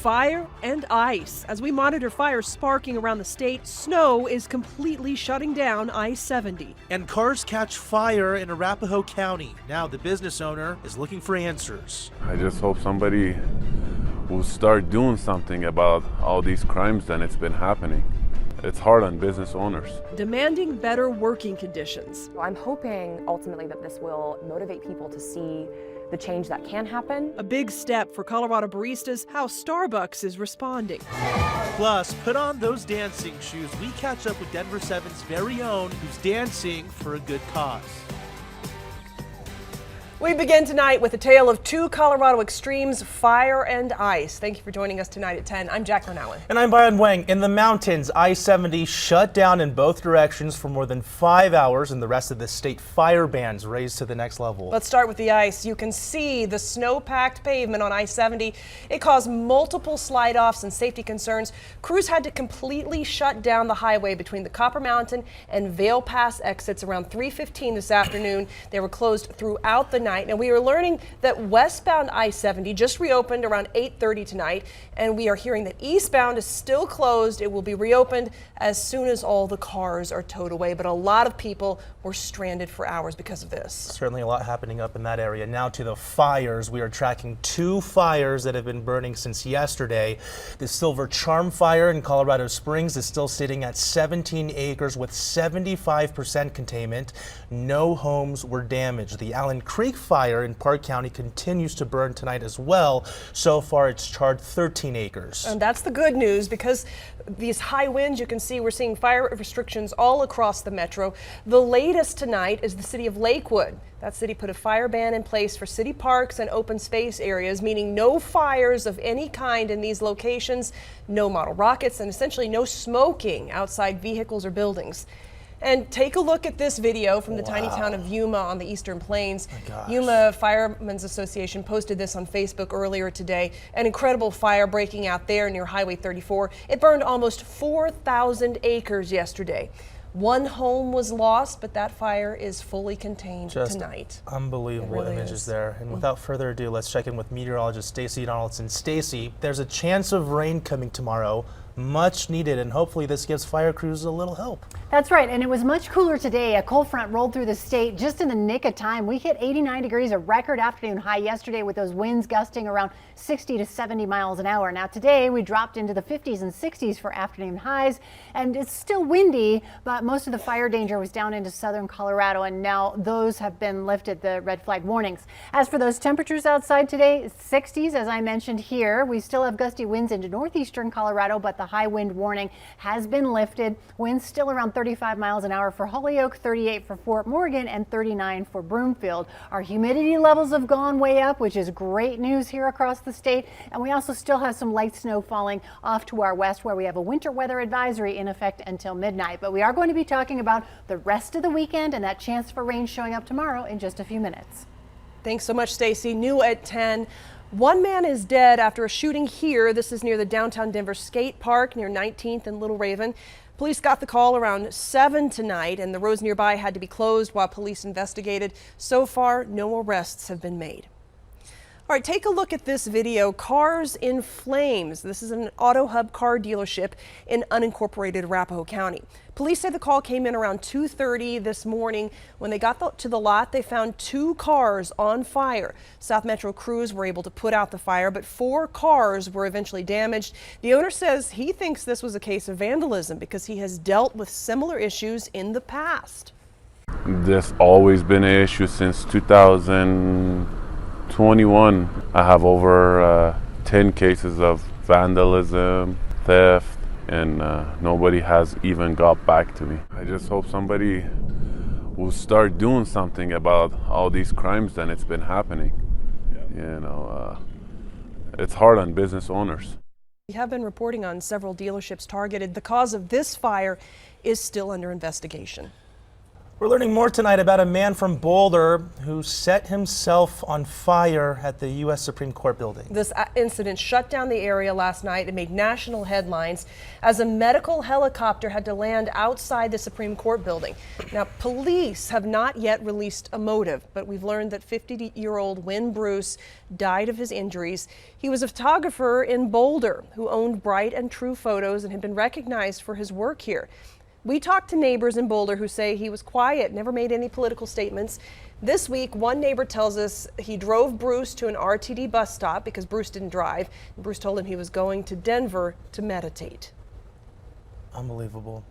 Fire and ice. As we monitor fires sparking around the state, snow is completely shutting down I-70. And cars catch fire in Arapahoe County. Now the business owner is looking for answers. I just hope somebody will start doing something about all these crimes that it's been happening. It's hard on business owners. Demanding better working conditions. I'm hoping ultimately that this will motivate people to see the change that can happen. A big step for Colorado baristas, how Starbucks is responding. Plus, put on those dancing shoes. We catch up with Denver 7's very own, who's dancing for a good cause. We begin tonight with a tale of two Colorado extremes, fire and ice. Thank you for joining us tonight at 10. I'm Jacqueline Allen. And I'm Byron Wang. In the mountains, I-70 shut down in both directions for more than 5 hours, and the rest of the state fire bans raised to the next level. Let's start with the ice. You can see the snow-packed pavement on I-70. It caused multiple slide-offs and safety concerns. Crews had to completely shut down the highway between the Copper Mountain and Vail Pass exits around 3:15 this afternoon. They were closed throughout the night. Now, we are learning that westbound I-70 just reopened around 8:30 tonight, and we are hearing that eastbound is still closed. It will be reopened as soon as all the cars are towed away, but a lot of people were stranded for hours because of this. Certainly a lot happening up in that area. Now to the fires. We are tracking two fires that have been burning since yesterday. The Silver Charm fire in Colorado Springs is still sitting at 17 acres with 75% containment. No homes were damaged. The Allen Creek fire in Park County continues to burn tonight as well. So far, it's charred 13 acres. And that's the good news, because these high winds, you can see we're seeing fire restrictions all across the metro. The latest tonight is the city of Lakewood. That city put a fire ban in place for city parks and open space areas, meaning no fires of any kind in these locations, no model rockets, and essentially no smoking outside vehicles or buildings. And take a look at this video from the tiny town of Yuma on the Eastern Plains. Yuma Firemen's Association posted this on Facebook earlier today. An incredible fire breaking out there near Highway 34. It burned almost 4,000 acres yesterday. One home was lost, but that fire is fully contained tonight. Unbelievable images there. And without further ado, let's check in with meteorologist Stacy Donaldson. Stacy, there's a chance of rain coming tomorrow. Much needed, and hopefully this gives fire crews a little help. That's right, and it was much cooler today. A cold front rolled through the state just in the nick of time. We hit 89 degrees, a record afternoon high yesterday, with those winds gusting around 60 to 70 miles an hour. Now today we dropped into the 50s and 60s for afternoon highs, and it's still windy, but most of the fire danger was down into southern Colorado, and now those have been lifted, the red flag warnings. As for those temperatures outside today, 60s as I mentioned here. We still have gusty winds into northeastern Colorado, but the high wind warning has been lifted. Winds still around 35 miles an hour for Holyoke, 38 for Fort Morgan, and 39 for Broomfield. Our humidity levels have gone way up, which is great news here across the state. And we also still have some light snow falling off to our west, where we have a winter weather advisory in effect until midnight. But we are going to be talking about the rest of the weekend and that chance for rain showing up tomorrow in just a few minutes. Thanks so much, Stacy. New at 10. One man is dead after a shooting here. This is near the downtown Denver skate park near 19th and Little Raven. Police got the call around 7 tonight, and the roads nearby had to be closed while police investigated. So far, no arrests have been made. All right, take a look at this video. Cars in flames. This is an Auto Hub car dealership in unincorporated Arapahoe County. Police say the call came in around 2:30 this morning. When they got to the lot, they found 2 cars on fire. South Metro crews were able to put out the fire, but 4 cars were eventually damaged. The owner says he thinks this was a case of vandalism because he has dealt with similar issues in the past. There's always been an issue since 2021. I have over 10 cases of vandalism, theft, and nobody has even got back to me. I just hope somebody will start doing something about all these crimes that it's been happening. You know, it's hard on business owners. We have been reporting on several dealerships targeted. The cause of this fire is still under investigation. We're learning more tonight about a man from Boulder who set himself on fire at the U.S. Supreme Court building. This incident shut down the area last night and made national headlines as a medical helicopter had to land outside the Supreme Court building. Now, police have not yet released a motive, but we've learned that 50-year-old Wynn Bruce died of his injuries. He was a photographer in Boulder who owned Bright and True Photos and had been recognized for his work here. We talked to neighbors in Boulder who say he was quiet, never made any political statements. This week, one neighbor tells us he drove Bruce to an RTD bus stop because Bruce didn't drive. Bruce told him he was going to Denver to meditate. Unbelievable.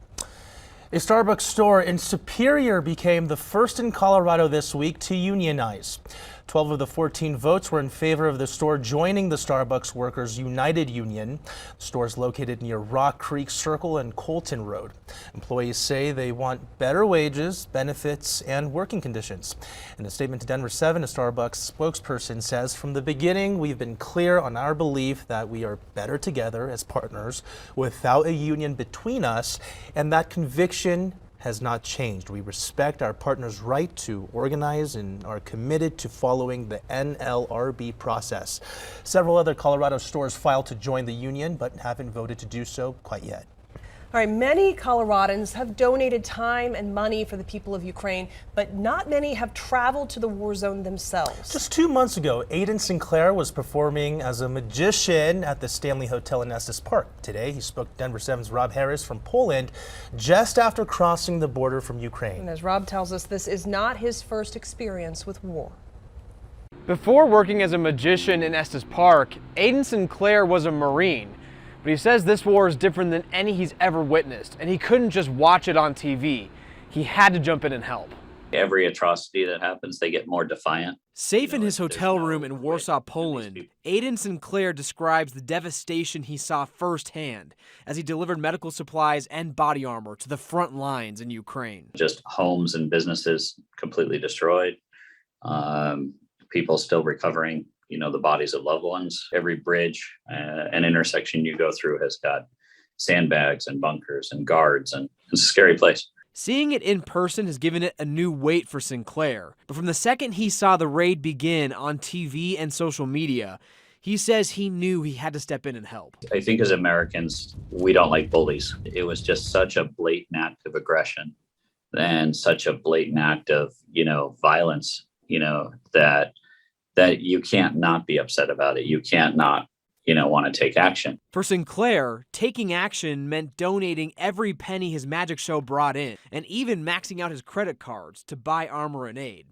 A Starbucks store in Superior became the first in Colorado this week to unionize. 12 of the 14 votes were in favor of the store joining the Starbucks Workers United Union. The store is located near Rock Creek Circle and Colton Road. Employees say they want better wages, benefits, and working conditions. In a statement to Denver 7, a Starbucks spokesperson says, "From the beginning, we've been clear on our belief that we are better together as partners without a union between us, and that conviction has not changed. We respect our partners' right to organize and are committed to following the NLRB process." Several other Colorado stores filed to join the union, but haven't voted to do so quite yet. All right, many Coloradans have donated time and money for the people of Ukraine, but not many have traveled to the war zone themselves. Just 2 months ago, Aiden Sinclair was performing as a magician at the Stanley Hotel in Estes Park. Today, he spoke to Denver 7's Rob Harris from Poland just after crossing the border from Ukraine. And as Rob tells us, this is not his first experience with war. Before working as a magician in Estes Park, Aiden Sinclair was a Marine. But he says this war is different than any he's ever witnessed, and he couldn't just watch it on TV. He had to jump in and help. Every atrocity that happens, they get more defiant. Safe in his hotel room in Warsaw, Poland, Aiden Sinclair describes the devastation he saw firsthand as he delivered medical supplies and body armor to the front lines in Ukraine. Just homes and businesses completely destroyed. People still recovering, the bodies of loved ones. Every bridge and intersection you go through has got sandbags and bunkers and guards, and it's a scary place. Seeing it in person has given it a new weight for Sinclair. But from the second he saw the raid begin on TV and social media, he says he knew he had to step in and help. I think as Americans, we don't like bullies. It was just such a blatant act of aggression and such a blatant act of, violence, that you can't not be upset about it. You can't not, want to take action. For Sinclair, taking action meant donating every penny his magic show brought in, and even maxing out his credit cards to buy armor and aid.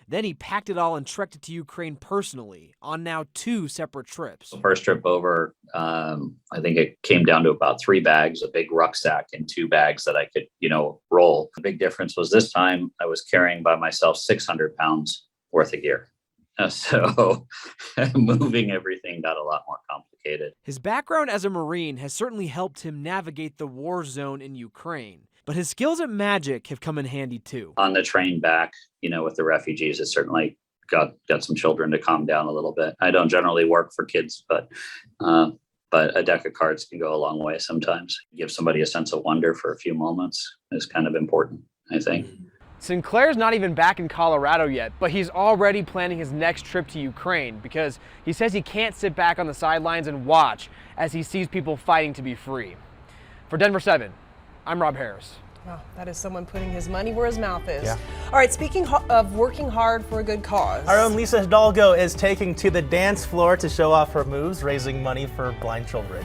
Then he packed it all and trekked it to Ukraine personally on now 2 separate trips. The first trip over, I think it came down to about 3 bags, a big rucksack and 2 bags that I could, roll. The big difference was this time I was carrying by myself 600 pounds worth of gear. So moving everything got a lot more complicated. His background as a Marine has certainly helped him navigate the war zone in Ukraine, but his skills at magic have come in handy too. On the train back, with the refugees, it certainly got some children to calm down a little bit. I don't generally work for kids, but a deck of cards can go a long way sometimes. Give somebody a sense of wonder for a few moments is kind of important, I think. Sinclair's not even back in Colorado yet, but he's already planning his next trip to Ukraine because he says he can't sit back on the sidelines and watch as he sees people fighting to be free. For Denver 7, I'm Rob Harris. Wow, that is someone putting his money where his mouth is. Yeah. All right, speaking of working hard for a good cause. Our own Lisa Hidalgo is taking to the dance floor to show off her moves, raising money for blind children.